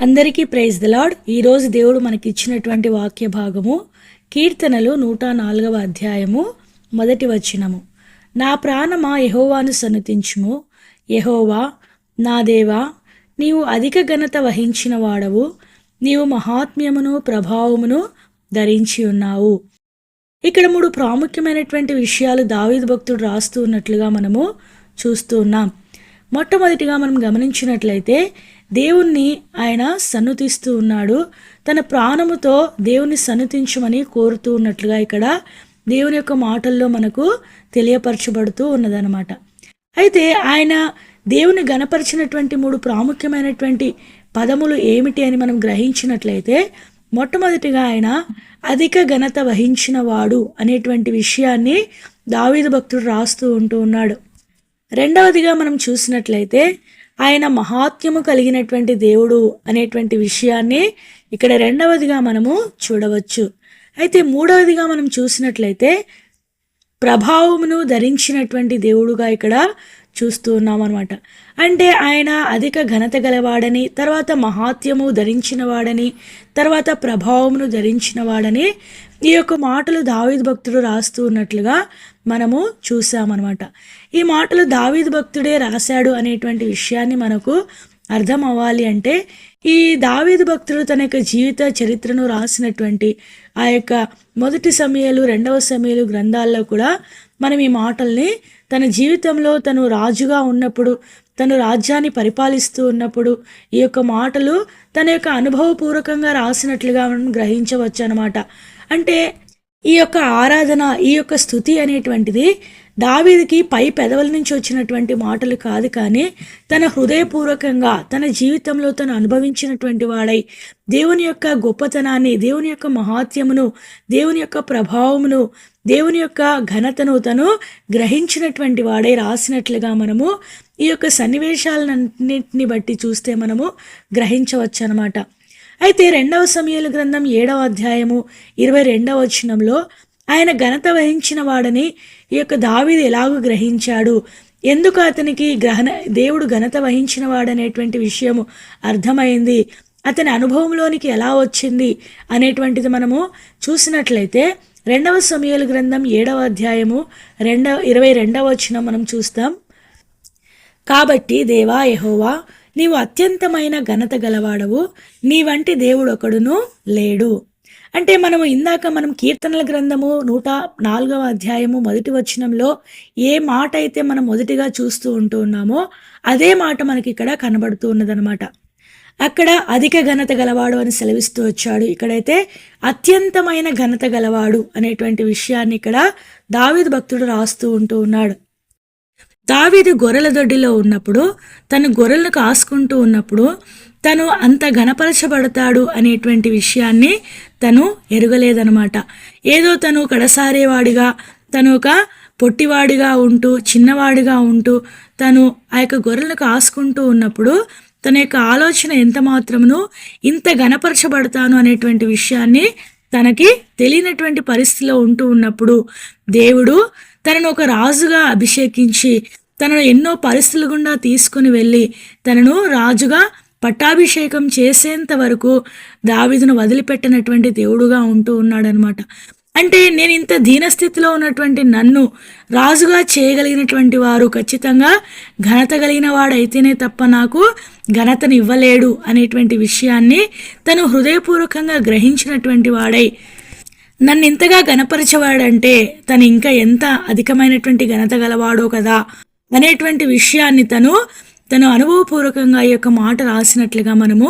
అందరికీ praise the lord. ఈరోజు దేవుడు మనకి ఇచ్చినటువంటి వాక్య భాగము కీర్తనలు 104వ అధ్యాయము 1వ వచనము. నా ప్రాణమా యెహోవాను సన్నుతించుము. యెహోవా నా దేవా, నీవు అధిక ఘనత వహించిన వాడవు. నీవు మహాత్మ్యమును ప్రభావమును ధరించి ఉన్నావు. ఇక్కడ 3 ప్రాముఖ్యమైనటువంటి విషయాలు దావీదు భక్తుడు రాస్తూ ఉన్నట్లుగా మనము చూస్తూ ఉన్నాం. మొట్టమొదటిగా మనం గమనించినట్లయితే దేవుణ్ణి ఆయన సన్నుతిస్తూ ఉన్నాడు. తన ప్రాణముతో దేవుని సన్నుతించమని కోరుతూ ఉన్నట్లుగా ఇక్కడ దేవుని యొక్క మాటల్లో మనకు తెలియపరచబడుతూ ఉన్నదన్నమాట. అయితే ఆయన దేవుని గణపరిచినటువంటి 3 ప్రాముఖ్యమైనటువంటి పదములు ఏమిటి అని మనం గ్రహించినట్లయితే, మొట్టమొదటిగా ఆయన అధిక ఘనత వహించిన వాడు అనేటువంటి విషయాన్ని దావీదు భక్తుడు రాస్తూ ఉన్నాడు. రెండవదిగా మనం చూసినట్లయితే ఆయన మహాత్మ్యము కలిగినటువంటి దేవుడు అనేటువంటి విషయాన్ని ఇక్కడ రెండవదిగా మనము చూడవచ్చు. అయితే మూడవదిగా మనం చూసినట్లయితే ప్రభావమును ధరించినటువంటి దేవుడుగా ఇక్కడ చూస్తూ ఉన్నాం అనమాట. అంటే ఆయన అధిక ఘనత గలవాడని, తర్వాత మహాత్మ్యము ధరించిన వాడని, తర్వాత ప్రభావమును ధరించిన వాడని ఈ యొక్క మాటలు దావీదు భక్తుడు రాస్తూ ఉన్నట్లుగా మనము చూసామన్నమాట. ఈ మాటలు దావీదు భక్తుడే రాశాడు అనేటువంటి విషయాన్ని మనకు అర్థం అవ్వాలి అంటే, ఈ దావీదు భక్తుడు తన యొక్క జీవిత చరిత్రను రాసినటువంటి ఆ యొక్క 1 సమూయేలు 2వ సమూయేలు గ్రంథాల్లో కూడా మనం ఈ మాటల్ని తన జీవితంలో తను రాజుగా ఉన్నప్పుడు, తను రాజ్యాన్ని పరిపాలిస్తూ ఉన్నప్పుడు ఈ యొక్క మాటలు తన యొక్క అనుభవపూర్వకంగా రాసినట్లుగా మనం గ్రహించవచ్చు అన్నమాట. అంటే ఈ యొక్క ఆరాధన, ఈ యొక్క స్తుతి అనేటువంటిది దావీదుకి పై పెదవుల నుంచి వచ్చినటువంటి మాటలు కాదు, కానీ తన హృదయపూర్వకంగా తన జీవితంలో తను అనుభవించినటువంటి వాడై దేవుని యొక్క గొప్పతనాన్ని, దేవుని యొక్క మహాత్మ్యమును, దేవుని యొక్క ప్రభావమును, దేవుని యొక్క ఘనతను తను గ్రహించినటువంటి వాడై రాసినట్లుగా మనము ఈ యొక్క సన్నివేశాలన్నింటిని బట్టి చూస్తే మనము గ్రహించవచ్చు అన్నమాట. అయితే 2వ సమూయేలు గ్రంథం 7వ అధ్యాయము 22వ వచనంలో ఆయన ఘనత వహించిన వాడని ఈ యొక్క దావీదు ఎలాగూ గ్రహించాడు, ఎందుకు అతనికి దేవుడు ఘనత వహించిన వాడనేటువంటి విషయము అర్థమైంది, అతని అనుభవంలోనికి ఎలా వచ్చింది అనేటువంటిది మనము చూసినట్లయితే 2వ సమూయేలు గ్రంథం 7వ అధ్యాయము 22వ వచనం మనం చూస్తాం. కాబట్టి దేవా యెహోవా, నీవు అత్యంతమైన ఘనత గలవాడవు, నీ వంటి దేవుడు ఒకడును లేడు. అంటే మనం కీర్తనల గ్రంథము 104వ అధ్యాయము 1వ వచనంలో ఏ మాట అయితే మనం మొదటిగా చూస్తూ ఉన్నామో అదే మాట మనకి ఇక్కడ కనబడుతూ ఉన్నదనమాట. అక్కడ అధిక ఘనత గలవాడు అని సెలవిస్తూ వచ్చాడు. ఇక్కడైతే అత్యంతమైన ఘనత గలవాడు అనేటువంటి విషయాన్ని ఇక్కడ దావీదు భక్తుడు రాస్తూ ఉన్నాడు. దావీదు గొర్రెల దొడ్డిలో ఉన్నప్పుడు, తను గొర్రెలను కాసుకుంటూ ఉన్నప్పుడు తను అంత ఘనపరచబడతాడు అనేటువంటి విషయాన్ని తను ఎరుగలేదనమాట. ఏదో తను కడసారేవాడిగా, తను ఒక పొట్టివాడిగా ఉంటూ, చిన్నవాడిగా ఉంటూ తను ఆ యొక్క గొర్రెలను కాసుకుంటూ ఉన్నప్పుడు తన యొక్క ఆలోచన ఎంత మాత్రమును ఇంత ఘనపరచబడతాను అనేటువంటి విషయాన్ని తనకి తెలియనటువంటి పరిస్థితిలో ఉన్నప్పుడు దేవుడు తనను ఒక రాజుగా అభిషేకించి తనను ఎన్నో పరిస్థితుల గుండా తీసుకుని వెళ్ళి తనను రాజుగా పట్టాభిషేకం చేసేంత వరకు దావీదును వదిలిపెట్టినటువంటి దేవుడుగా ఉన్నాడనమాట. అంటే నేను ఇంత దీనస్థితిలో ఉన్నటువంటి నన్ను రాజుగా చేయగలిగినటువంటి వారు ఖచ్చితంగా ఘనత కలిగిన వాడైతేనే తప్ప నాకు ఘనతను ఇవ్వలేడు అనేటువంటి విషయాన్ని తను హృదయపూర్వకంగా గ్రహించినటువంటి వాడై, నన్ను ఇంతగా ఘనపరిచేవాడంటే తను ఇంకా ఎంత అధికమైనటువంటి ఘనత గలవాడో కదా అనేటువంటి విషయాన్ని తను అనుభవపూర్వకంగా ఈ యొక్క మాట రాసినట్లుగా మనము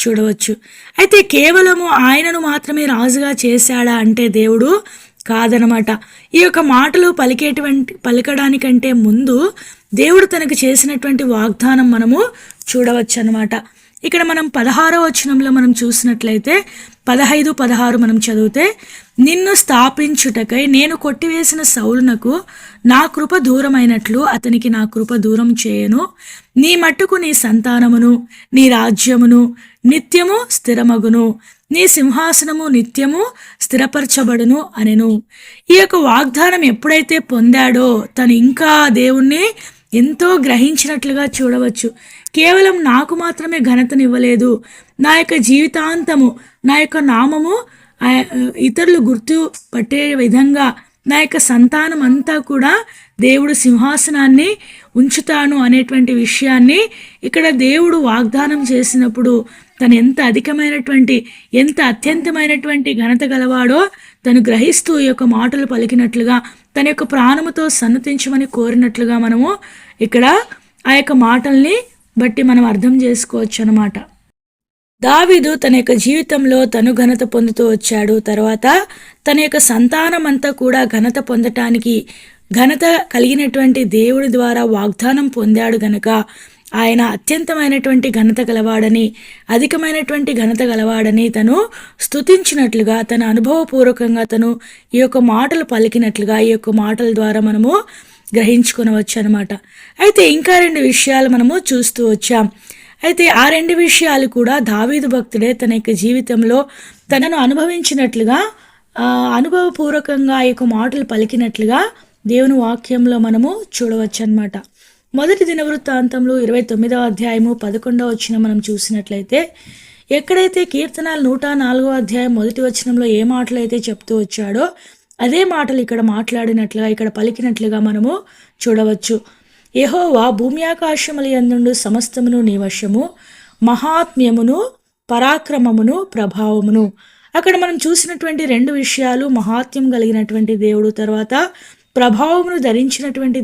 చూడవచ్చు. అయితే కేవలము ఆయనను మాత్రమే రాజుగా చేశాడా అంటే దేవుడు కాదనమాట. ఈ యొక్క మాటలు పలికడానికంటే ముందు దేవుడు తనకు చేసినటువంటి వాగ్దానం మనము చూడవచ్చు అనమాట. ఇక్కడ మనం 16వ వచనంలో మనం చూసినట్లయితే 15, 16 మనం చదివితే, నిన్ను స్థాపించుటకై నేను కొట్టివేసిన సౌలునకు నా కృప దూరమైనట్లు అతనికి నా కృప దూరం చేయను. నీ మట్టుకు నీ సంతానమును నీ రాజ్యమును నిత్యము స్థిరమగును, నీ సింహాసనము నిత్యము స్థిరపరచబడును అనెను. ఈ యొక్క వాగ్దానం ఎప్పుడైతే పొందాడో తను ఇంకా దేవుణ్ణి ఎంతో గ్రహించినట్లుగా చూడవచ్చు. కేవలం నాకు మాత్రమే ఘనతనివ్వలేదు, నా యొక్క జీవితాంతము నా యొక్క నామము ఇతరులు గుర్తు పట్టే విధంగా నా యొక్క సంతానం అంతా కూడా దేవుడు సింహాసనాన్ని ఉంచుతాను అనేటువంటి విషయాన్ని ఇక్కడ దేవుడు వాగ్దానం చేసినప్పుడు తను ఎంత అధికమైనటువంటి, ఎంత అత్యంతమైనటువంటి ఘనత గలవాడో తను గ్రహిస్తూ ఈ యొక్క మాటలు పలికినట్లుగా, తన యొక్క ప్రాణముతో సన్నతించమని కోరినట్లుగా మనము ఇక్కడ ఆ యొక్క మాటల్ని బట్టి మనం అర్థం చేసుకోవచ్చు అన్నమాట. దావీదు తన యొక్క జీవితంలో తను ఘనత పొందుతూ వచ్చాడు. తర్వాత తన యొక్క సంతానం అంతా కూడా ఘనత పొందటానికి ఘనత కలిగినటువంటి దేవుడి ద్వారా వాగ్దానం పొందాడు గనక ఆయన అత్యంతమైనటువంటి ఘనత గలవాడని, అధికమైనటువంటి ఘనత గలవాడని తను స్తుతించినట్లుగా, తన అనుభవపూర్వకంగా తను ఈ యొక్క మాటలు పలికినట్లుగా ఈ యొక్క మాటల ద్వారా మనము గ్రహించుకునవచ్చు అనమాట. అయితే ఇంకా 2 విషయాలు మనము చూస్తూ వచ్చాం. అయితే ఆ 2 విషయాలు కూడా దావీదు భక్తుడే తన యొక్క జీవితంలో తనను అనుభవించినట్లుగా, అనుభవపూర్వకంగా ఈ యొక్క మాటలు పలికినట్లుగా దేవుని వాక్యంలో మనము చూడవచ్చు అనమాట. మొదటి దినవృత్తాంతంలో 29వ అధ్యాయము 11వ వచనం మనం చూసినట్లయితే, ఎక్కడైతే కీర్తనాలు 104వ అధ్యాయం 1వ వచనంలో ఏ మాటలు అయితే చెప్తూ వచ్చాడో అదే మాటలు ఇక్కడ మాట్లాడినట్లుగా, ఇక్కడ పలికినట్లుగా మనము చూడవచ్చు. యెహోవా భూమి ఆకాశముల యందుండు సమస్తమును నీ వశము, మహాత్మ్యమును పరాక్రమమును ప్రభావమును. అక్కడ మనం చూసినటువంటి 2 విషయాలు, మహాత్మ్యం కలిగినటువంటి దేవుడు, తర్వాత ప్రభావమును ధరించినటువంటి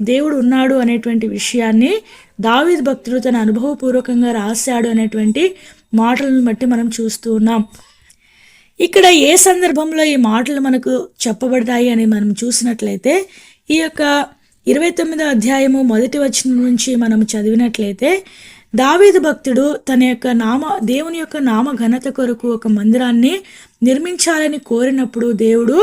దేవుడు ఉన్నాడు అనేటువంటి విషయాన్ని దావీదు భక్తుడు తన అనుభవపూర్వకంగా రాశాడు అనేటువంటి మాటలను బట్టి మనం చూస్తూ ఉన్నాం. ఇక్కడ ఏ సందర్భంలో ఈ మాటలు మనకు చెప్పబడతాయి అని మనం చూసినట్లయితే, ఈ యొక్క 29వ అధ్యాయము 1వ వచనం నుంచి మనం చదివినట్లయితే, దావీదు భక్తుడు తన యొక్క దేవుని యొక్క నామ ఘనత కొరకు ఒక మందిరాన్ని నిర్మించాలని కోరినప్పుడు దేవుడు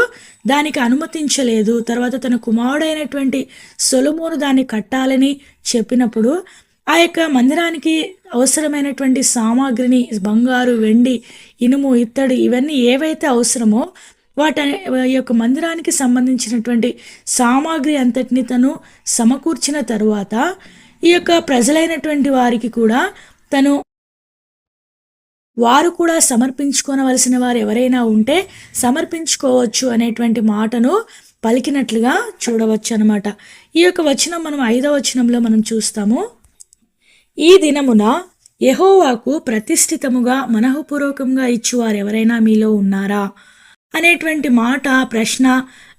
దానికి అనుమతించలేదు. తర్వాత తన కుమారుడైనటువంటి సొలొమోను దాన్ని కట్టాలని చెప్పినప్పుడు ఆ యొక్క మందిరానికి అవసరమైనటువంటి సామాగ్రిని, బంగారు, వెండి, ఇనుము, ఇత్తడి, ఇవన్నీ ఏవైతే అవసరమో వాటి యొక్క మందిరానికి సంబంధించినటువంటి సామాగ్రి అంతటిని తను సమకూర్చిన తరువాత ఈ యొక్క ప్రజలైనటువంటి వారికి కూడా వారు కూడా సమర్పించుకోవలసిన వారు ఎవరైనా ఉంటే సమర్పించుకోవచ్చు అనేటువంటి మాటను పలికినట్లుగా చూడవచ్చు అనమాట. ఈ యొక్క వచనం మనం 5వ వచనంలో మనం చూస్తాము. ఈ దినమున యెహోవాకు ప్రతిష్ఠితముగా మనఃపూర్వకంగా ఇచ్చువారు ఎవరైనా మీలో ఉన్నారా అనేటువంటి మాట, ప్రశ్న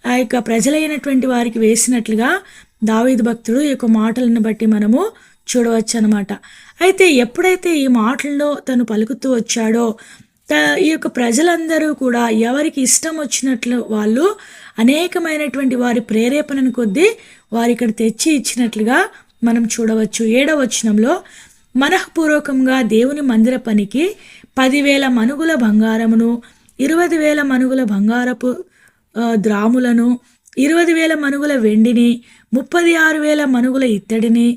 ఆ యొక్క ప్రజలైనటువంటి వారికి వేసినట్లుగా దావీదు భక్తుడు ఈ యొక్క మాటలను బట్టి మనము చూడవచ్చు అనమాట. అయితే ఎప్పుడైతే ఈ మాటల్లో తను పలుకుతూ వచ్చాడో ఈ యొక్క ప్రజలందరూ కూడా ఎవరికి ఇష్టం వచ్చినట్లు వాళ్ళు అనేకమైనటువంటి వారి ప్రేరేపణను కొద్దీ వారి ఇక్కడ తెచ్చి ఇచ్చినట్లుగా మనం చూడవచ్చు. 7వ వచనంలో, మనఃపూర్వకంగా దేవుని మందిర పనికి 10,000 మనుగుల బంగారమును, 20,000 మనుగుల బంగారపు ద్రాములను, 20,000 మనుగుల వెండిని, 36,000 మనుగుల ఇత్తడిని,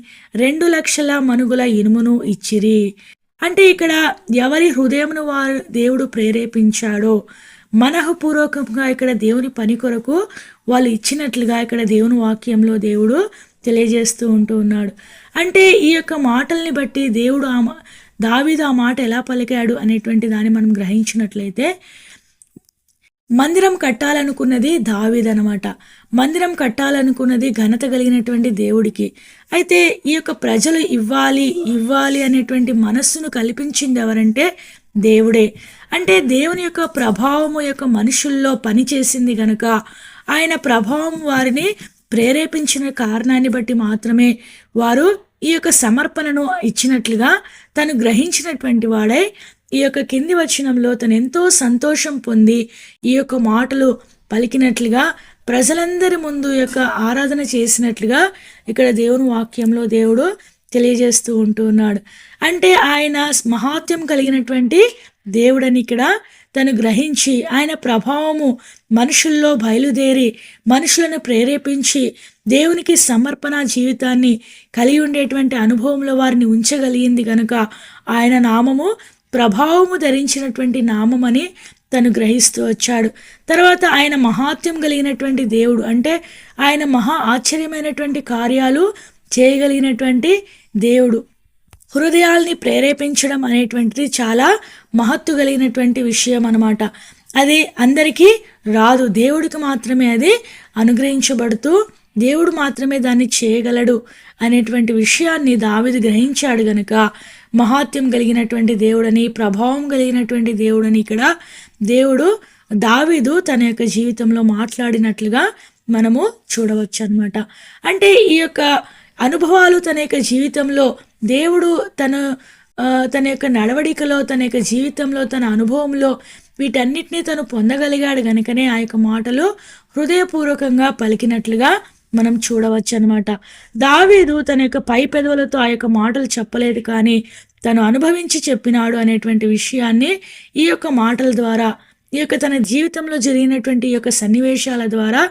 2,00,000 మనుగుల ఇనుమును ఇచ్చిరి. అంటే ఇక్కడ ఎవరి హృదయమును వారు దేవుడు ప్రేరేపించాడో మనఃపూర్వకంగా ఇక్కడ దేవుని పని కొరకు వాళ్ళు ఇచ్చినట్లుగా ఇక్కడ దేవుని వాక్యంలో దేవుడు తెలియజేస్తూ ఉన్నాడు. అంటే ఈ యొక్క మాటల్ని బట్టి దేవుడు దావీదు ఆ మాట ఎలా పలికాడు అనేటువంటి దాన్ని మనం గ్రహించినట్లయితే, మందిరం కట్టాలనుకున్నది దావీదు అనమాట. మందిరం కట్టాలనుకున్నది ఘనత కలిగినటువంటి దేవుడికి. అయితే ఈ యొక్క ప్రజలు ఇవ్వాలి అనేటువంటి మనస్సును కల్పించింది ఎవరంటే దేవుడే. అంటే దేవుని యొక్క ప్రభావము యొక్క మనుషుల్లో పనిచేసింది గనుక ఆయన ప్రభావం వారిని ప్రేరేపించిన కారణాన్ని బట్టి మాత్రమే వారు ఈ యొక్క సమర్పణను ఇచ్చినట్లుగా తను గ్రహించినటువంటి వాడై ఈ యొక్క కింది వచనంలో తను ఎంతో సంతోషం పొంది ఈ యొక్క మాటలు పలికినట్లుగా ప్రజలందరి ముందు యొక్క ఆరాధన చేసినట్లుగా ఇక్కడ దేవుని వాక్యంలో దేవుడు తెలియజేస్తూ ఉన్నాడు. అంటే ఆయన మహాత్యం కలిగినటువంటి దేవుడని ఇక్కడ తను గ్రహించి ఆయన ప్రభావము మనుషుల్లో బయలుదేరి మనుషులను ప్రేరేపించి దేవునికి సమర్పణ జీవితాన్ని కలిగి ఉండేటువంటి అనుభవంలో వారిని ఉంచగలిగింది కనుక ఆయన నామము ప్రభావము ధరించినటువంటి నామమని తను గ్రహిస్తూ వచ్చాడు. తర్వాత ఆయన మహాత్యం కలిగినటువంటి దేవుడు, అంటే ఆయన మహా ఆశ్చర్యమైనటువంటి కార్యాలు చేయగలిగినటువంటి దేవుడు. హృదయాల్ని ప్రేరేపించడం అనేటువంటిది చాలా మహత్తు కలిగినటువంటి విషయం అన్నమాట. అది అందరికీ రాదు, దేవుడికి మాత్రమే అది అనుగ్రహించబడుతూ దేవుడు మాత్రమే దాన్ని చేయగలడు అనేటువంటి విషయాన్ని దావీదు గ్రహించాడు గనుక మహాత్యం కలిగినటువంటి దేవుడని, ప్రభావం కలిగినటువంటి దేవుడని ఇక్కడ దేవుడు దావీదు తన యొక్క జీవితంలో మాట్లాడినట్లుగా మనము చూడవచ్చు అన్నమాట. అంటే ఈ యొక్క అనుభవాలు తన యొక్క జీవితంలో దేవుడు తన యొక్క నడవడికలో, తన యొక్క జీవితంలో, తన అనుభవంలో వీటన్నిటినీ తను పొందగలిగాడు గనుకనే ఆ యొక్క మాటలు హృదయపూర్వకంగా పలికినట్లుగా మనం చూడవచ్చు అనమాట. దావీదు తన యొక్క పై పెదవులతో ఆ యొక్క మాటలు చెప్పలేదు, కానీ తను అనుభవించి చెప్పినాడు అనేటువంటి విషయాన్ని ఈ యొక్క మాటల ద్వారా, ఈ యొక్క తన జీవితంలో జరిగినటువంటి ఈ యొక్క సన్నివేశాల ద్వారా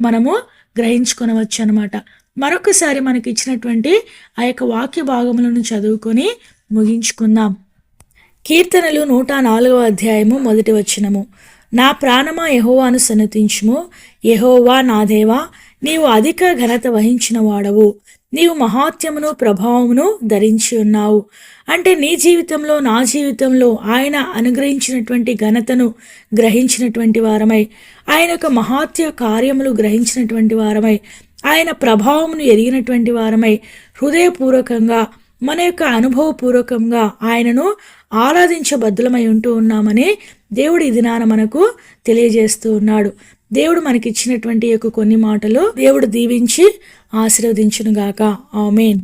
మనము గ్రహించుకొనవచ్చు అనమాట. మరొకసారి మనకి ఇచ్చినటువంటి ఆ యొక్క వాక్య భాగములను చదువుకొని ముగించుకుందాం. కీర్తనలు 104వ అధ్యాయము 1వ వచనము. నా ప్రాణమా యెహోవాను సన్నతించుము, యెహోవా నా దేవా, నీవు అధిక ఘనత వహించిన వాడవు, నీవు మహాత్యమును ప్రభావమును ధరించి ఉన్నావు. అంటే నీ జీవితంలో, నా జీవితంలో ఆయన అనుగ్రహించినటువంటి ఘనతను గ్రహించినటువంటి వారమై, ఆయన యొక్క మహాత్య కార్యములు గ్రహించినటువంటి వారమై, ఆయన ప్రభావమును ఎరిగినటువంటి వారమై హృదయపూర్వకంగా మన యొక్క అనుభవపూర్వకంగా ఆయనను ఆరాధించబద్దులమై ఉంటూ ఉన్నామని దేవుడు ఈ దినాన మనకు తెలియజేస్తూ ఉన్నాడు. దేవుడు మనకిచ్చినటువంటి యొక్క కొన్ని మాటలు దేవుడు దీవించి ఆశీర్వదించునుగాక. ఆమేన్.